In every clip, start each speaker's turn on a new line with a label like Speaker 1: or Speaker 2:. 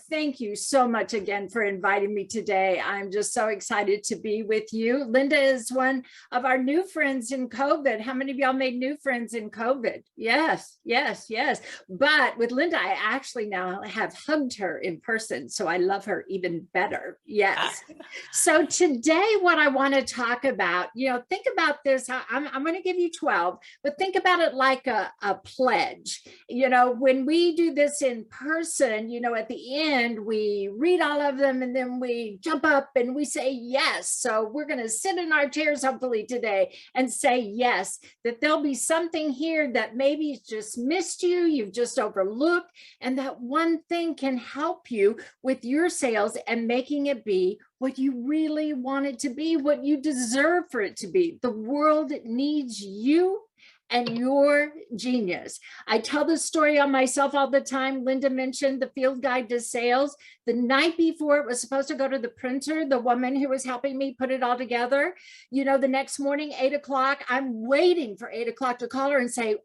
Speaker 1: thank you so much again for inviting me today. I'm just so excited to be with you. Linda is one of our new friends in COVID. How many of y'all made new friends in COVID? Yes, yes, yes. But with Linda, I actually now have hugged her in person, so I love her even better. Yes. So today, what I want to talk about, think about this. I'm going to give you 12, but think about it like a pledge. When we do this in person, at the end, we read all of them and then we jump up and we say yes. So we're going to sit in our chairs, hopefully today, and say yes, that there'll be something here that maybe just missed you, you've just overlooked, and that one thing can help you with your sales and making it be what you really want it to be, what you deserve for it to be. The world needs you and your genius. I tell this story on myself all the time. Linda mentioned the field guide to sales. The night before it was supposed to go to the printer, the woman who was helping me put it all together, the next morning, 8 o'clock, I'm waiting for 8 o'clock to call her and say,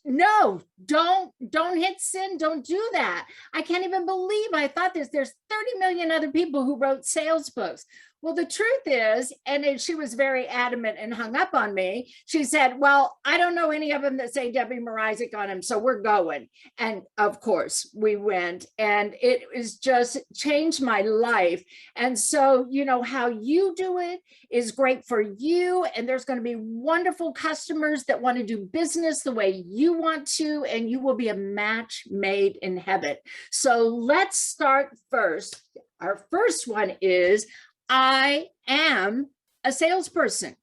Speaker 1: no, don't hit send. Don't do that. I can't even believe I thought this. There's 30 million other people who wrote sales books. Well, the truth is, and she was very adamant and hung up on me. She said, well, I don't know any of them that say Debbie Mrazek on them, so we're going. And of course we went, and it was just changed my life. And so, how you do it is great for you. And there's going to be wonderful customers that want to do business the way you want to, and you will be a match made in heaven. So let's start first. Our first one is, I am a salesperson.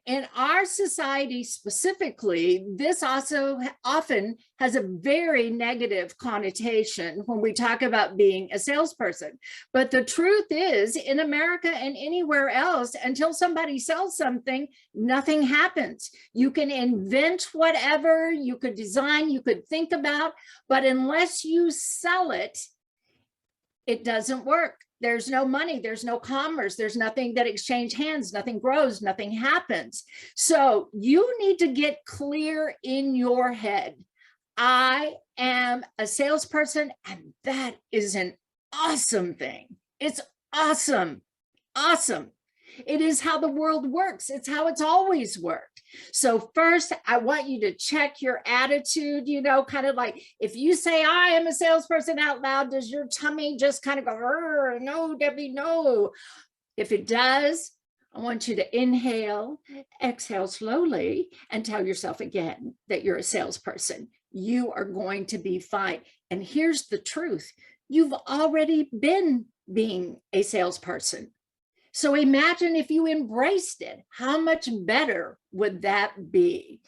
Speaker 1: In our society specifically, this also often has a very negative connotation when we talk about being a salesperson. But the truth is, in America and anywhere else, until somebody sells something, nothing happens. You can invent whatever, you could design, you could think about, but unless you sell it, it doesn't work. There's no money, there's no commerce, there's nothing that exchange hands, nothing grows, nothing happens. So you need to get clear in your head. I am a salesperson, and that is an awesome thing. It's awesome, awesome. It is how the world works. It's how it's always worked. So first, I want you to check your attitude, kind of like if you say, I am a salesperson out loud, does your tummy just kind of go, no, Debbie, no. If it does, I want you to inhale, exhale slowly, and tell yourself again that you're a salesperson. You are going to be fine. And here's the truth. You've already been being a salesperson. So imagine if you embraced it, how much better would that be?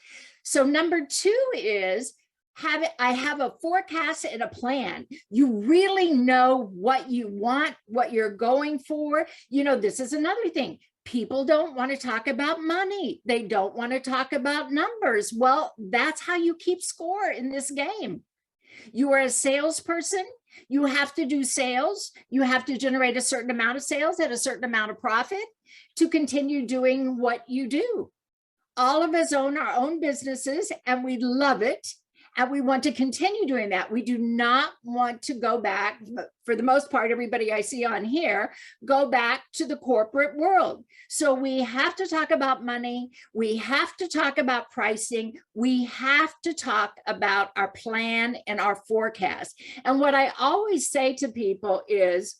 Speaker 1: So number 2 is, I have a forecast and a plan. You really know what you want, what you're going for. This is another thing. People don't want to talk about money. They don't want to talk about numbers. Well, that's how you keep score in this game. You are a salesperson. You have to do sales. You have to generate a certain amount of sales at a certain amount of profit to continue doing what you do. All of us own our own businesses, and we love it. And we want to continue doing that. We do not want to go back, for the most part, everybody I see on here, go back to the corporate world. So we have to talk about money. We have to talk about pricing. We have to talk about our plan and our forecast. And what I always say to people is,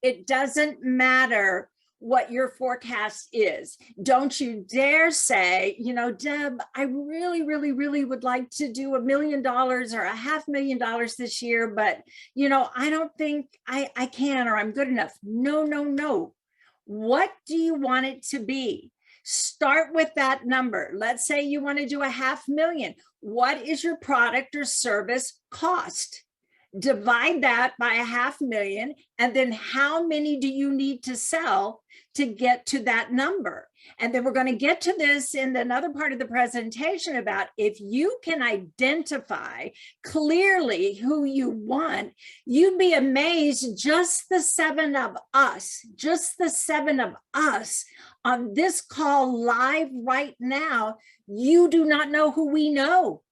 Speaker 1: it doesn't matter what your forecast is. Don't you dare say, Deb, I really, really, really would like to do $1 million or $500,000 this year, but, I don't think I can, or I'm good enough. No, no, no. What do you want it to be? Start with that number. Let's say you want to do $500,000. What is your product or service cost? Divide that by $500,000, and then how many do you need to sell to get to that number? And then we're going to get to this in another part of the presentation about if you can identify clearly who you want, you'd be amazed, just the 7 of us on this call live right now, you do not know who we know.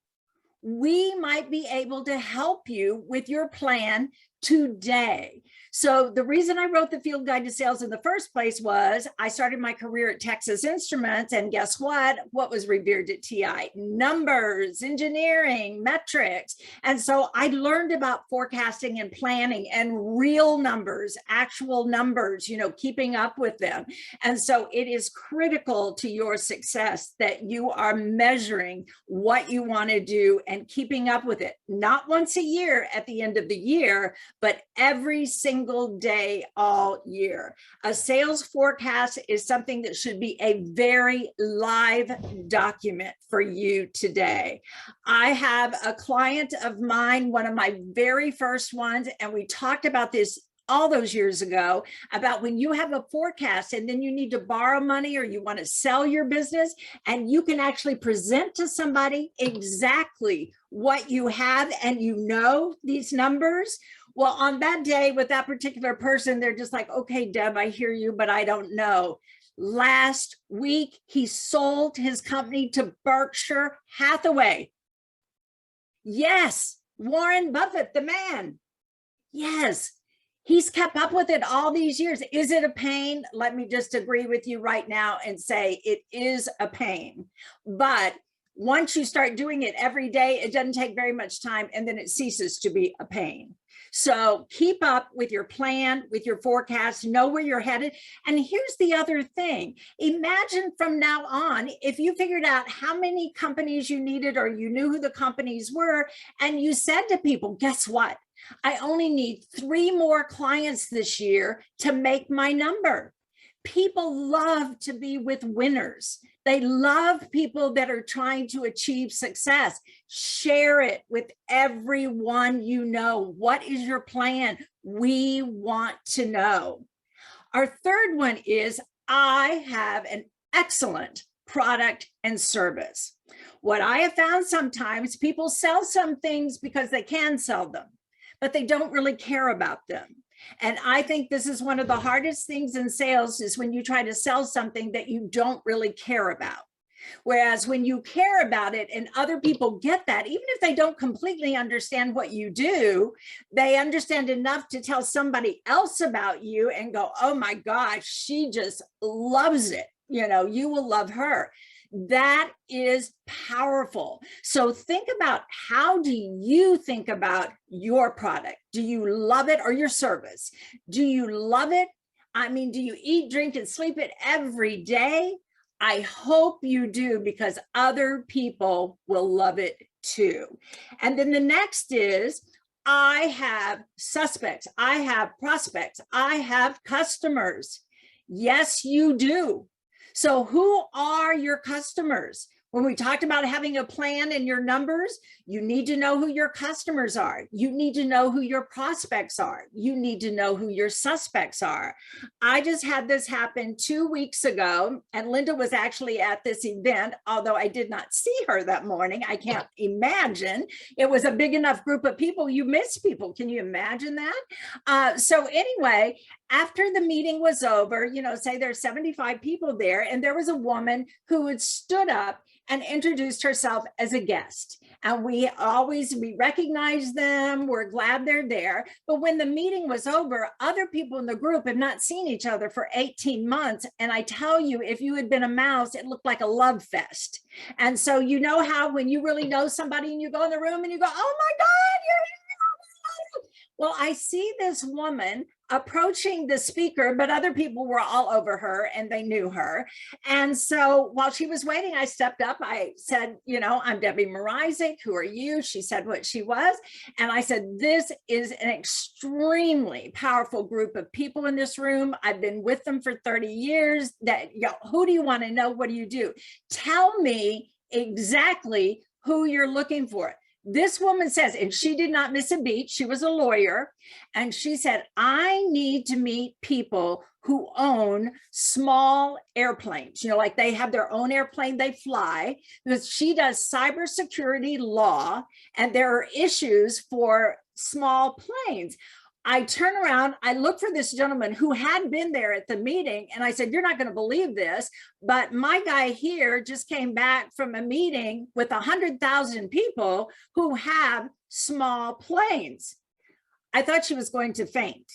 Speaker 1: We might be able to help you with your plan today. So the reason I wrote the Field Guide to Sales in the first place was I started my career at Texas Instruments, and guess what? What was revered at TI? Numbers, engineering, metrics. And so I learned about forecasting and planning and real numbers, actual numbers, keeping up with them. And so it is critical to your success that you are measuring what you want to do and keeping up with it, not once a year at the end of the year, but every single day all year. A sales forecast is something that should be a very live document for you today. I have a client of mine, one of my very first ones, and we talked about this all those years ago, about when you have a forecast and then you need to borrow money or you want to sell your business, and you can actually present to somebody exactly what you have and these numbers. Well, on that day with that particular person, they're just like, okay, Deb, I hear you, but I don't know. Last week, he sold his company to Berkshire Hathaway. Yes, Warren Buffett, the man. Yes. He's kept up with it all these years. Is it a pain? Let me just agree with you right now and say it is a pain. But once you start doing it every day, it doesn't take very much time, and then it ceases to be a pain. So keep up with your plan, with your forecast, know where you're headed. And here's the other thing. Imagine from now on, if you figured out how many companies you needed, or you knew who the companies were, and you said to people, guess what? I only need 3 more clients this year to make my number. People love to be with winners. They love people that are trying to achieve success. Share it with everyone you know. What is your plan? We want to know. Our third one is I have an excellent product and service. What I have found sometimes, people sell some things because they can sell them, but they don't really care about them. And I think this is one of the hardest things in sales, is when you try to sell something that you don't really care about. Whereas when you care about it and other people get that, even if they don't completely understand what you do, they understand enough to tell somebody else about you and go, oh my gosh, she just loves it. You will love her. That is powerful. So think about, how do you think about your product? Do you love it, or your service? Do you love it? I mean, do you eat, drink, and sleep it every day? I hope you do, because other people will love it too. And then the next is, I have suspects, I have prospects, I have customers. Yes, you do. So who are your customers? When we talked about having a plan and your numbers, you need to know who your customers are. You need to know who your prospects are. You need to know who your suspects are. I just had this happen 2 weeks ago, and Linda was actually at this event, although I did not see her that morning. I can't imagine. It was a big enough group of people. You miss people. Can you imagine that? So anyway, after the meeting was over, say there's 75 people there, and there was a woman who had stood up and introduced herself as a guest. And we recognize them, we're glad they're there. But when the meeting was over, other people in the group had not seen each other for 18 months. And I tell you, if you had been a mouse, it looked like a love fest. And so you know how when you really know somebody and you go in the room and you go, oh my God, you're here. Well, I see this woman approaching the speaker, but other people were all over her and they knew her. And so while she was waiting, I stepped up. I said, I'm Debbie Mrazek. Who are you? She said what she was. And I said, this is an extremely powerful group of people in this room. I've been with them for 30 years. Who do you want to know? What do you do? Tell me exactly who you're looking for. This woman says, and she did not miss a beat, she was a lawyer, and she said, I need to meet people who own small airplanes, like they have their own airplane they fly, because she does cybersecurity law, and there are issues for small planes. I turn around, I look for this gentleman who had been there at the meeting, and I said, you're not going to believe this, but my guy here just came back from a meeting with 100,000 people who have small planes. I thought she was going to faint.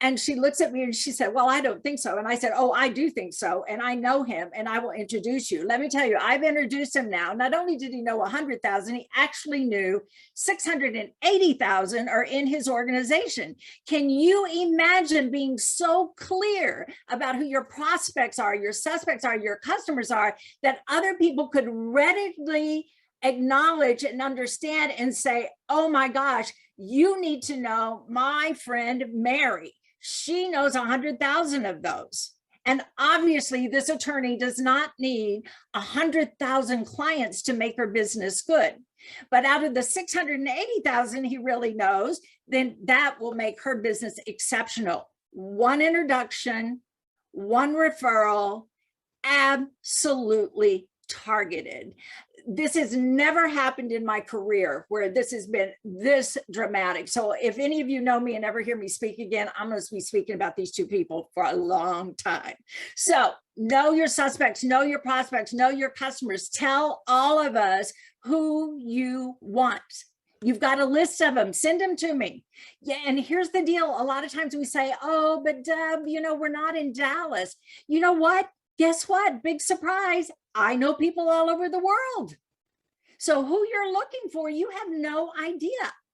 Speaker 1: And she looks at me and she said, well, I don't think so. And I said, oh, I do think so. And I know him and I will introduce you. Let me tell you, I've introduced him now. Not only did he know 100,000, he actually knew 680,000 are in his organization. Can you imagine being so clear about who your prospects are, your suspects are, your customers are, that other people could readily acknowledge and understand and say, oh my gosh, you need to know my friend Mary. She knows 100,000 of those. And obviously this attorney does not need 100,000 clients to make her business good. But out of the 680,000 he really knows, then that will make her business exceptional. One introduction, one referral, absolutely targeted. This has never happened in my career where this has been this dramatic. So if any of you know me and ever hear me speak again, I'm going to be speaking about these two people for a long time. So know your suspects, know your prospects, know your customers. Tell all of us who you want. You've got a list of them, send them to me. Yeah, and here's the deal. A lot of times we say, oh, but Deb, you know, we're not in Dallas. You know what? Guess what? Big surprise. I know people all over the world. So who you're looking for, you have no idea.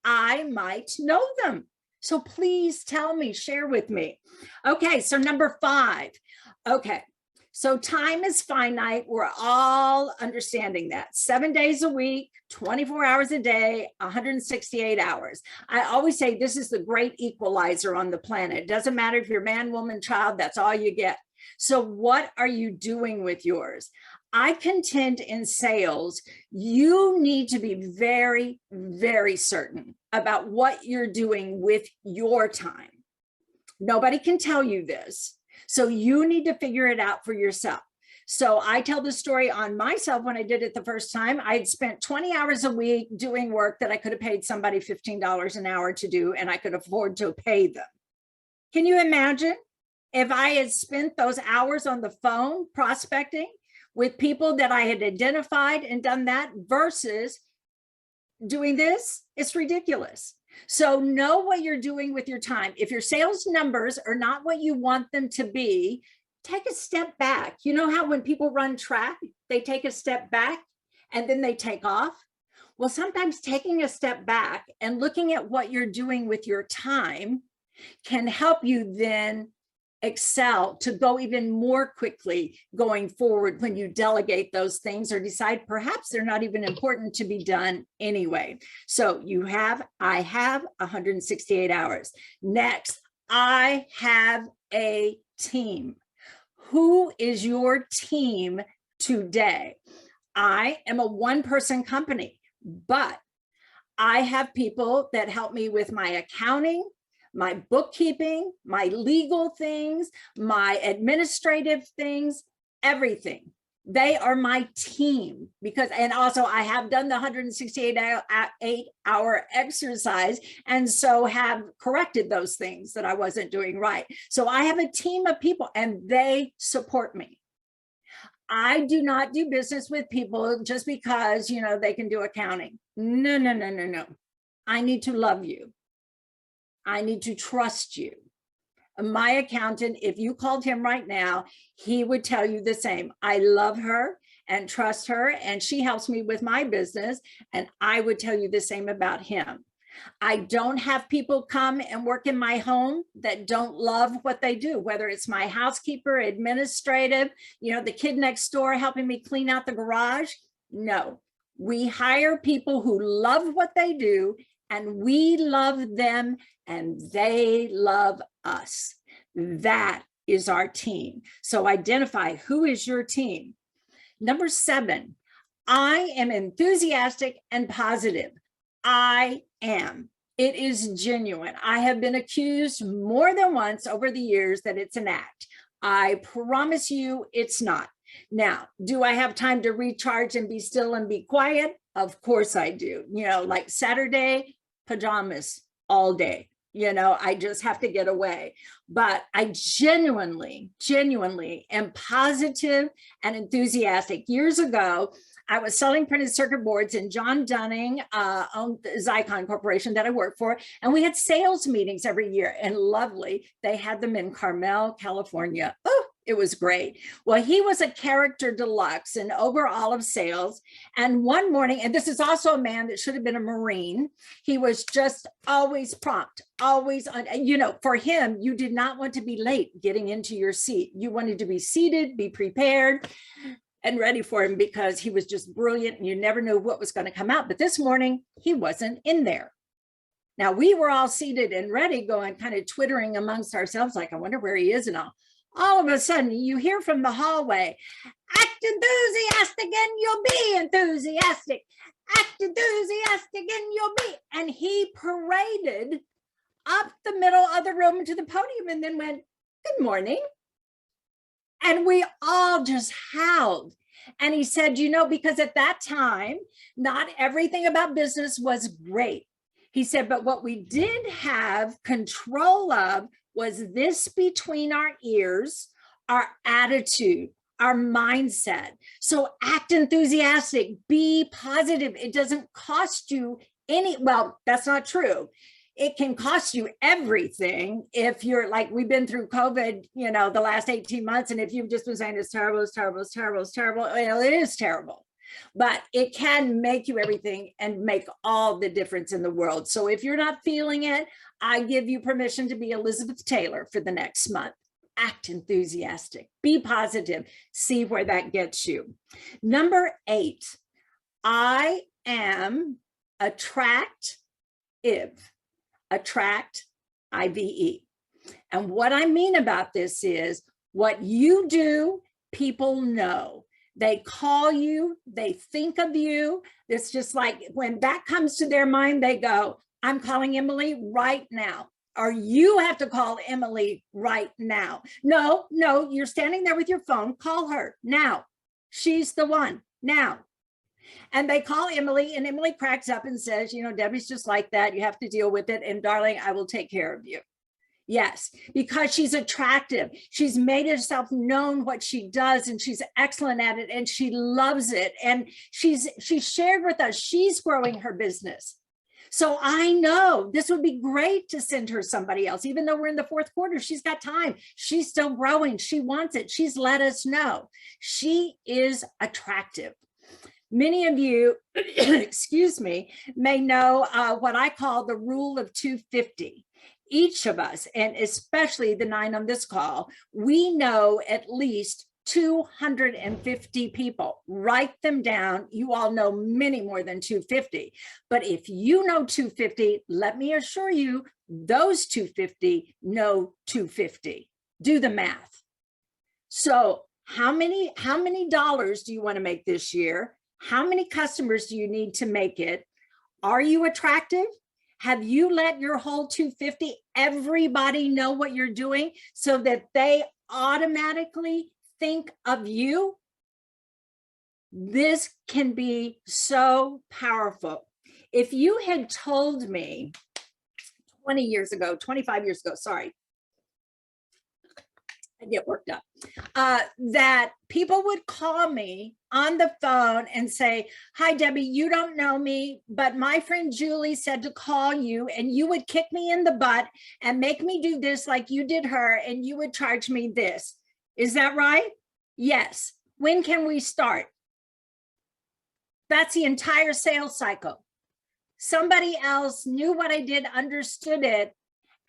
Speaker 1: I might know them. So please tell me, share with me. Okay, so number 5. Okay, so time is finite. We're all understanding that. 7 days a week, 24 hours a day, 168 hours. I always say this is the great equalizer on the planet. It doesn't matter if you're man, woman, child, that's all you get. So what are you doing with yours? I contend in sales, you need to be very, very certain about what you're doing with your time. Nobody can tell you this. So you need to figure it out for yourself. So I tell the story on myself. When I did it the first time, I'd spent 20 hours a week doing work that I could have paid somebody $15 an hour to do, and I could afford to pay them. Can you imagine if I had spent those hours on the phone prospecting with people that I had identified and done that versus doing this? It's ridiculous. So know what you're doing with your time. If your sales numbers are not what you want them to be, take a step back. You know how when people run track, they take a step back and then they take off? Well, sometimes taking a step back and looking at what you're doing with your time can help you then excel to go even more quickly going forward when you delegate those things or decide perhaps they're not even important to be done anyway. So I have 168 hours. Next, I have a team. Who is your team today? I am a one-person company, but I have people that help me with my accounting, my bookkeeping, my legal things, my administrative things, everything. They are my team and also I have done the 168-hour exercise and so have corrected those things that I wasn't doing right. So I have a team of people and they support me. I do not do business with people just because, you know, they can do accounting. No, no, no, no, no. I need to love you. I need to trust you. My accountant, if you called him right now, he would tell you the same. I love her and trust her, and she helps me with my business, and I would tell you the same about him. I don't have people come and work in my home that don't love what they do, whether it's my housekeeper, administrative, you know, the kid next door helping me clean out the garage. No, we hire people who love what they do, and we love them and they love us. That is our team. So identify who is your team. Number 7, I am enthusiastic and positive. I am. It is genuine. I have been accused more than once over the years that it's an act. I promise you it's not. Now, do I have time to recharge and be still and be quiet? Of course I do. You know, like Saturday, pajamas all day. You know, I just have to get away. But I genuinely am positive and enthusiastic. Years ago, I was selling printed circuit boards, and John Dunning owned the Zycon Corporation that I worked for. And we had sales meetings every year, and lovely. They had them in Carmel, California. Oh, it was great. Well, he was a character deluxe and over all of sales. And one morning, and this is also a man that should have been a Marine, he was just always prompt, always on, you know, for him, you did not want to be late getting into your seat. You wanted to be seated, be prepared and ready for him, because he was just brilliant and you never knew what was going to come out. But this morning, he wasn't in there. Now, we were all seated and ready, going kind of twittering amongst ourselves, like, I wonder where he is and all of a sudden you hear from the hallway, act enthusiastic and you'll be enthusiastic. Act enthusiastic and you'll be. And he paraded up the middle of the room to the podium and then went, good morning. And we all just howled. And he said, you know, because at that time, not everything about business was great. He said, but what we did have control of was this between our ears, our attitude, our mindset. So act enthusiastic, be positive. It doesn't cost you any, well, that's not true. It can cost you everything if you're like, we've been through COVID, you know, the last 18 months. And if you've just been saying it's terrible, it's terrible, it's terrible, it's terrible, well, it is terrible. But it can make you everything and make all the difference in the world. So if you're not feeling it, I give you permission to be Elizabeth Taylor for the next month. Act enthusiastic, be positive, see where that gets you. Number 8, I am attractive, attract, IVE. And what I mean about this is what you do, people know. They call you, they think of you. It's just like when that comes to their mind, they go, I'm calling Emily right now. Or you have to call Emily right now. No, you're standing there with your phone. Call her now. She's the one now. And they call Emily, and Emily cracks up and says, you know, Debbie's just like that. You have to deal with it. And darling, I will take care of you. Yes, because she's attractive. She's made herself known what she does, and she's excellent at it, and she loves it. And she's shared with us, she's growing her business. So I know this would be great to send her somebody else, even though we're in the 4th quarter, she's got time. She's still growing. She wants it. She's let us know. She is attractive. Many of you, excuse me, may know what I call the rule of 250. Each of us, and especially the 9 on this call, we know at least 250 people. Write them down. You all know many more than 250. But if you know 250, let me assure you, those 250 know 250. Do the math. So how many dollars do you want to make this year? How many customers do you need to make it? Are you attractive? Have you let your whole 250, everybody know what you're doing so that they automatically think of you? This can be so powerful. If you had told me 20 years ago, 25 years ago, sorry, I get worked up, that people would call me on the phone and say, hi, Debbie, you don't know me, but my friend Julie said to call you, and you would kick me in the butt and make me do this like you did her, and you would charge me this. Is that right? Yes. When can we start? That's the entire sales cycle. Somebody else knew what I did, understood it,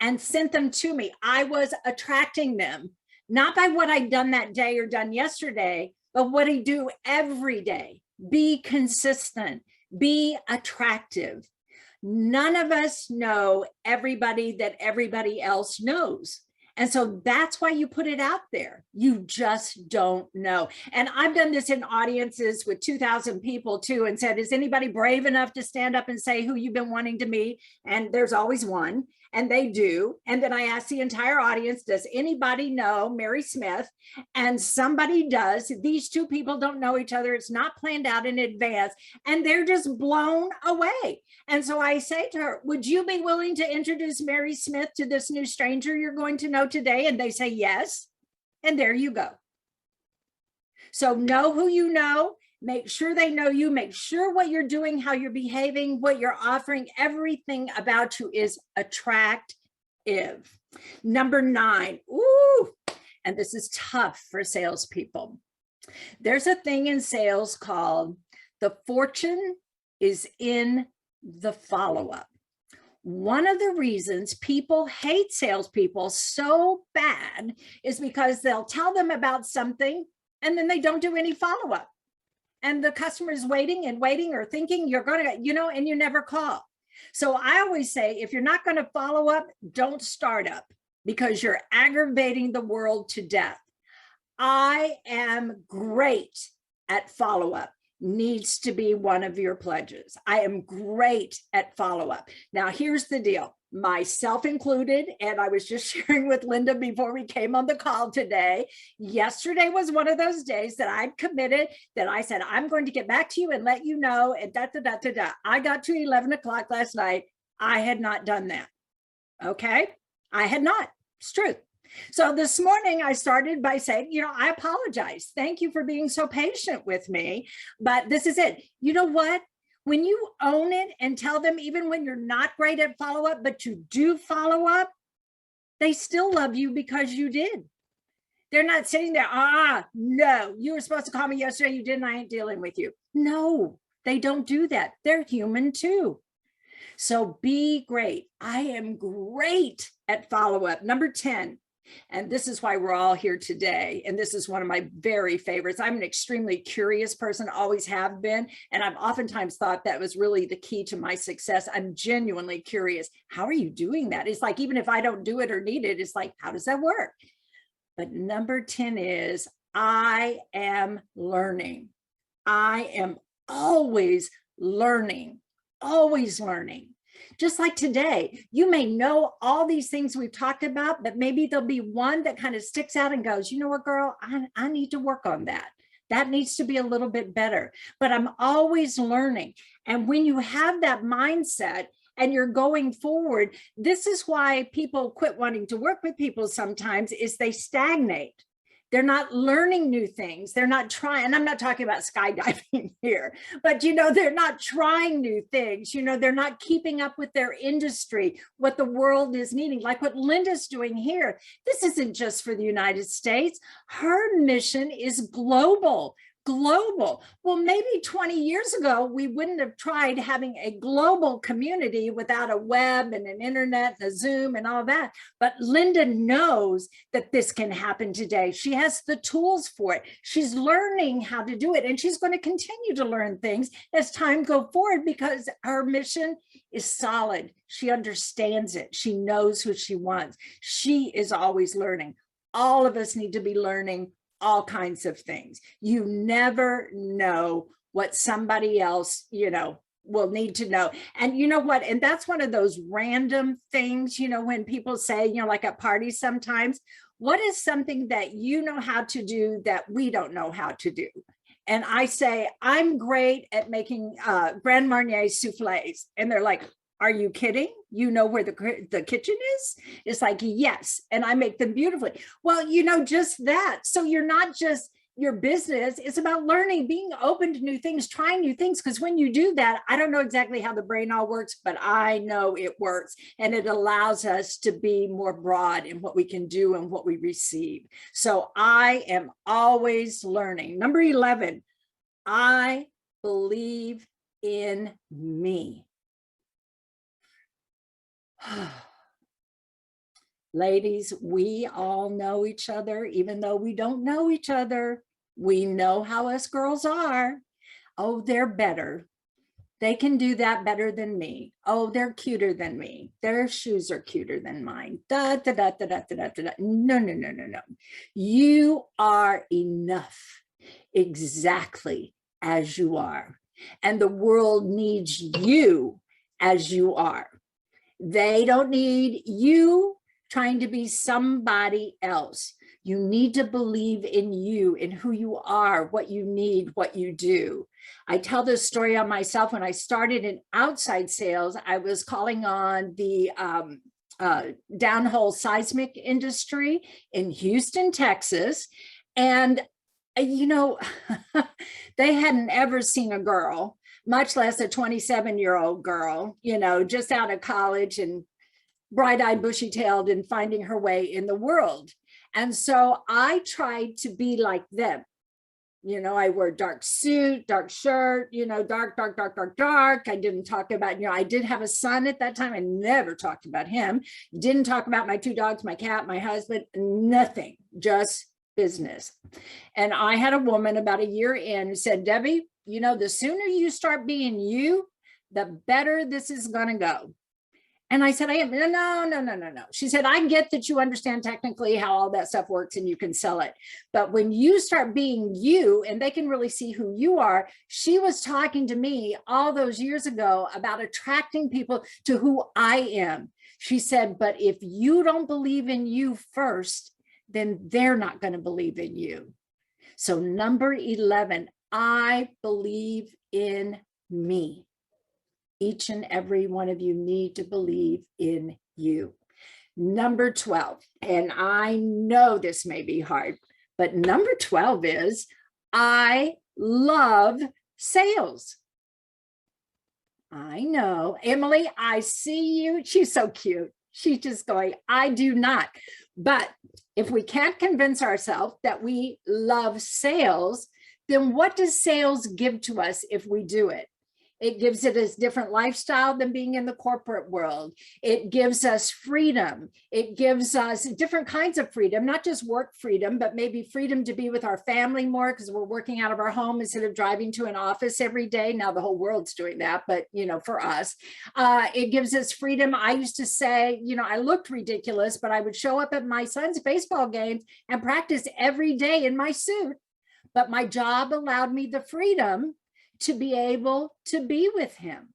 Speaker 1: and sent them to me. I was attracting them, not by what I'd done that day or done yesterday, but what I do every day. Be consistent, be attractive. None of us know everybody that everybody else knows. And so that's why you put it out there. You just don't know. And I've done this in audiences with 2,000 people too, and said, is anybody brave enough to stand up and say who you've been wanting to meet? And there's always one, and they do. And then I ask the entire audience, does anybody know Mary Smith? And somebody does. These two people don't know each other. It's not planned out in advance, and they're just blown away. And so I say to her, would you be willing to introduce Mary Smith to this new stranger you're going to know today? And they say yes. And there you go. So know who you know, Make sure they know you, make sure what you're doing, how you're behaving, what you're offering, everything about you is attractive. Number 9, ooh, and this is tough for salespeople. There's a thing in sales called the fortune is in the follow-up. One of the reasons people hate salespeople so bad is because they'll tell them about something and then they don't do any follow-up. And the customer is waiting and waiting or thinking you're going to, and you never call. So I always say, if you're not going to follow up, don't start up, because you're aggravating the world to death. I am great at follow-up. Needs to be one of your pledges. I am great at follow-up. Now, here's the deal, myself included, and I was just sharing with Linda before we came on the call today. Yesterday was one of those days that I'd committed, that I said, I'm going to get back to you and let you know, and I got to 11 o'clock last night. I had not done that. Okay, I had not. It's true. So this morning I started by saying, I apologize. Thank you for being so patient with me, but this is it. You know what? When you own it and tell them, even when you're not great at follow-up, but you do follow up, they still love you because you did. They're not sitting there, no, you were supposed to call me yesterday, you didn't, I ain't dealing with you. No, they don't do that. They're human too. So be great. I am great at follow-up. Number 10. And this is why we're all here today. And this is one of my very favorites. I'm an extremely curious person, always have been. And I've oftentimes thought that was really the key to my success. I'm genuinely curious. How are you doing that? It's like, even if I don't do it or need it, it's like, how does that work? But number 10 is, I am learning. I am always learning, always learning. Just like today, you may know all these things we've talked about, but maybe there'll be one that kind of sticks out and goes, you know what, girl, I need to work on that. That needs to be a little bit better, but I'm always learning. And when you have that mindset and you're going forward, this is why people quit wanting to work with people sometimes, is they stagnate. They're not learning new things. They're not trying, and I'm not talking about skydiving here, but they're not trying new things. They're not keeping up with their industry, what the world is needing, like what Linda's doing here. This isn't just for the United States. Her mission is global. Global. Well, maybe 20 years ago, we wouldn't have tried having a global community without a web and an internet and a Zoom and all that. But Linda knows that this can happen today. She has the tools for it. She's learning how to do it, and she's going to continue to learn things as time goes forward, because her mission is solid. She understands it. She knows who she wants. She is always learning. All of us need to be learning all kinds of things. You never know what somebody else, will need to know. And you know what? And that's one of those random things, when people say, like at parties sometimes, what is something that you know how to do that we don't know how to do? And I say, I'm great at making Grand Marnier soufflés. And they're like, are you kidding? You know where the kitchen is? It's like, yes. And I make them beautifully. Well, just that. So you're not just your business. It's about learning, being open to new things, trying new things. Because when you do that, I don't know exactly how the brain all works, but I know it works. And it allows us to be more broad in what we can do and what we receive. So I am always learning. Number 11, I believe in me. Ladies, we all know each other, even though we don't know each other. We know how us girls are. Oh, they're better. They can do that better than me. Oh, they're cuter than me. Their shoes are cuter than mine. Da, da, da, da, da, da, da, da. No, no, no, no, no. You are enough exactly as you are. And the world needs you as you are. They don't need you trying to be somebody else. You need to believe in you, in who you are, what you need, what you do. I tell this story on myself. When I started in outside sales, I was calling on the downhole seismic industry in Houston, Texas. And You know, they hadn't ever seen a girl, much less a 27-year-old girl, you know, just out of college and bright-eyed, bushy-tailed and finding her way in the world. And so I tried to be like them. You know, I wore dark suit, dark shirt, you know, dark, dark, dark, dark, dark. I didn't talk about, you know, I did have a son at that time. I never talked about him. Didn't talk about my 2 dogs, my cat, my husband, nothing, just business. And I had a woman about a year in who said, Debbie, you know, the sooner you start being you, the better this is going to go. And I said, I am, no. She said, I get that you understand technically how all that stuff works and you can sell it. But when you start being you and they can really see who you are, she was talking to me all those years ago about attracting people to who I am. She said, but if you don't believe in you first, then they're not going to believe in you. So number 11, I believe in me. Each and every one of you need to believe in you. Number 12, and I know this may be hard, but number 12 is I love sales. I know, Emily, I see you. She's so cute. She's just going, I do not. But if we can't convince ourselves that we love sales, then what does sales give to us if we do it? It gives it a different lifestyle than being in the corporate world. It gives us freedom. It gives us different kinds of freedom, not just work freedom, but maybe freedom to be with our family more because we're working out of our home instead of driving to an office every day. Now the whole world's doing that, but you know, for us, it gives us freedom. I used to say, you know, I looked ridiculous, but I would show up at my son's baseball games and practice every day in my suit. But my job allowed me the freedom to be able to be with him,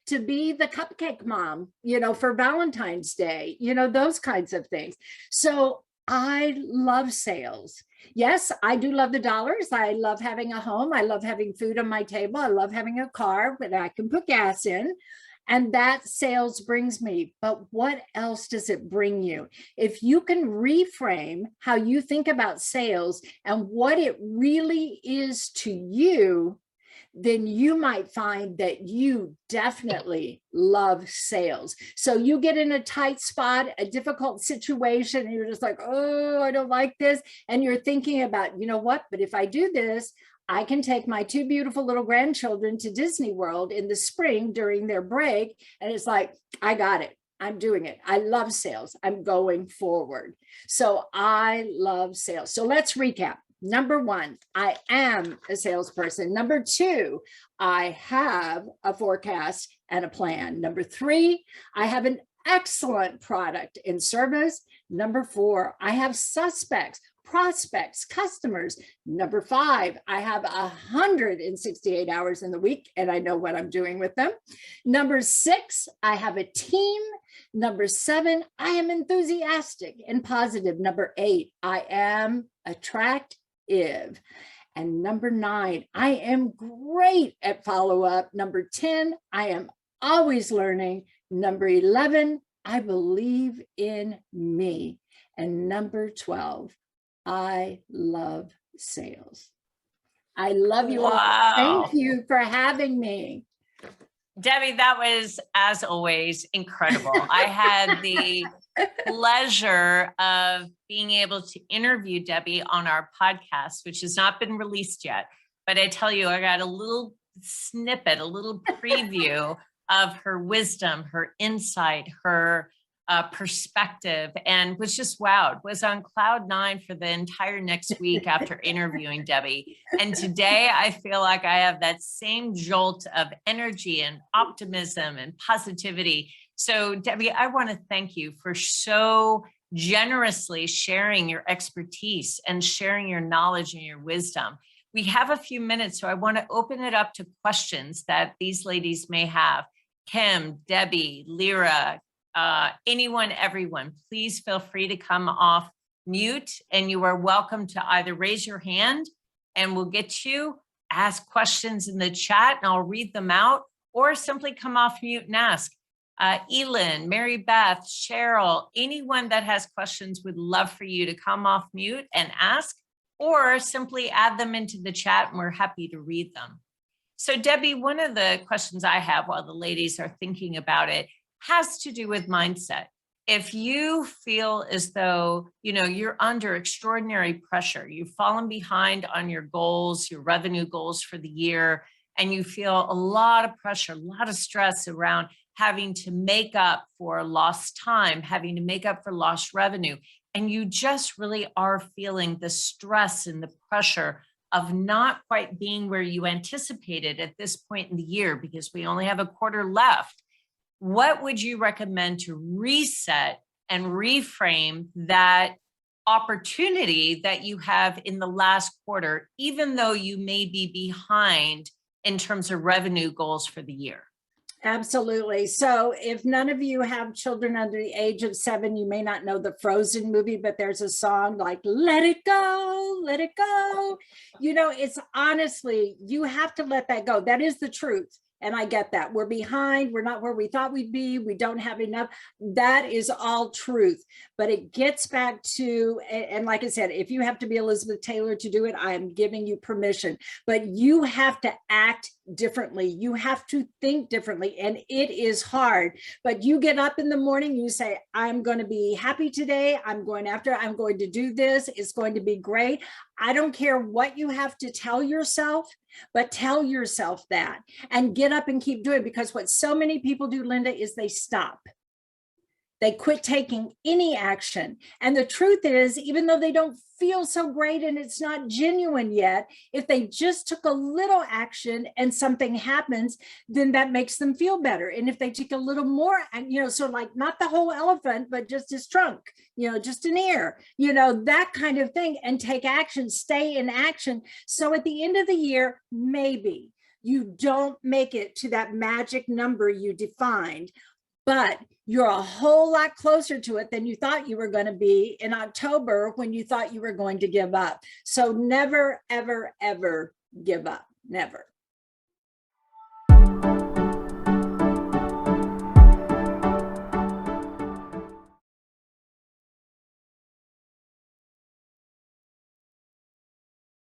Speaker 1: to be the cupcake mom, you know, for Valentine's Day, you know, those kinds of things. So I love sales. Yes, I do love the dollars. I love having a home. I love having food on my table. I love having a car that I can put gas in. And that sales brings me. But what else does it bring you? If you can reframe how you think about sales and what it really is to you, then you might find that you definitely love sales. So you get in a tight spot, a difficult situation, and you're just like, oh, I don't like this. And you're thinking about, you know what, but if I do this, I can take my 2 beautiful little grandchildren to Disney World in the spring during their break. And it's like, I got it. I'm doing it. I love sales. I'm going forward. So I love sales. So let's recap. Number 1, I am a salesperson. Number 2, I have a forecast and a plan. Number 3, I have an excellent product and service. Number 4, I have suspects, prospects, customers. Number 5, I have 168 hours in the week and I know what I'm doing with them. Number 6, I have a team. Number 7, I am enthusiastic and positive. Number 8, I am attractive. And number 9, I am great at follow-up. Number 10, I am always learning. Number 11, I believe in me. And number 12, I love sales. I love you all. Thank you for having me.
Speaker 2: Debbie, that was, as always, incredible. I had the pleasure of being able to interview Debbie on our podcast, which has not been released yet. But I tell you, I got a little snippet, a little preview of her wisdom, her insight, her perspective, and was just wowed, was on cloud 9 for the entire next week after interviewing Debbie. And today I feel like I have that same jolt of energy and optimism and positivity. So Debbie, I want to thank you for so generously sharing your expertise and sharing your knowledge and your wisdom. We have a few minutes, so I want to open it up to questions that these ladies may have. Kim, Debbie, Lyra, anyone, everyone, please feel free to come off mute, and you are welcome to either raise your hand and we'll get you, ask questions in the chat and I'll read them out, or simply come off mute and ask. Elin, Mary Beth, Cheryl, anyone that has questions would love for you to come off mute and ask. or simply add them into the chat and we're happy to read them. So Debbie, one of the questions I have while the ladies are thinking about it has to do with mindset. If you feel as though, you're under extraordinary pressure, you've fallen behind on your goals, your revenue goals for the year, and you feel a lot of pressure, a lot of stress around having to make up for lost time, having to make up for lost revenue, and you just really are feeling the stress and the pressure of not quite being where you anticipated at this point in the year because we only have a quarter left, what would you recommend to reset and reframe that opportunity that you have in the last quarter, even though you may be behind in terms of revenue goals for the year?
Speaker 1: Absolutely. So if none of you have children under the age of 7, you may not know the Frozen movie, but there's a song like, let it go, let it go. It's honestly, you have to let that go. That is the truth. And I get that. We're behind. We're not where we thought we'd be. We don't have enough. That is all truth. But it gets back to, and like I said, if you have to be Elizabeth Taylor to do it, I am giving you permission. But you have to act differently. You have to think differently. And it is hard. But you get up in the morning, you say, I'm going to be happy today. I'm going to do this. It's going to be great. I don't care what you have to tell yourself, but tell yourself that and get up and keep doing it, because what so many people do, Linda, is they stop. They quit taking any action. And the truth is, even though they don't feel so great and it's not genuine yet, if they just took a little action and something happens, then that makes them feel better. And if they take a little more, so like not the whole elephant, but just his trunk, just an ear, that kind of thing, and take action, stay in action. So at the end of the year, maybe you don't make it to that magic number you defined, but you're a whole lot closer to it than you thought you were going to be in October when you thought you were going to give up. So never, ever, ever give up. Never.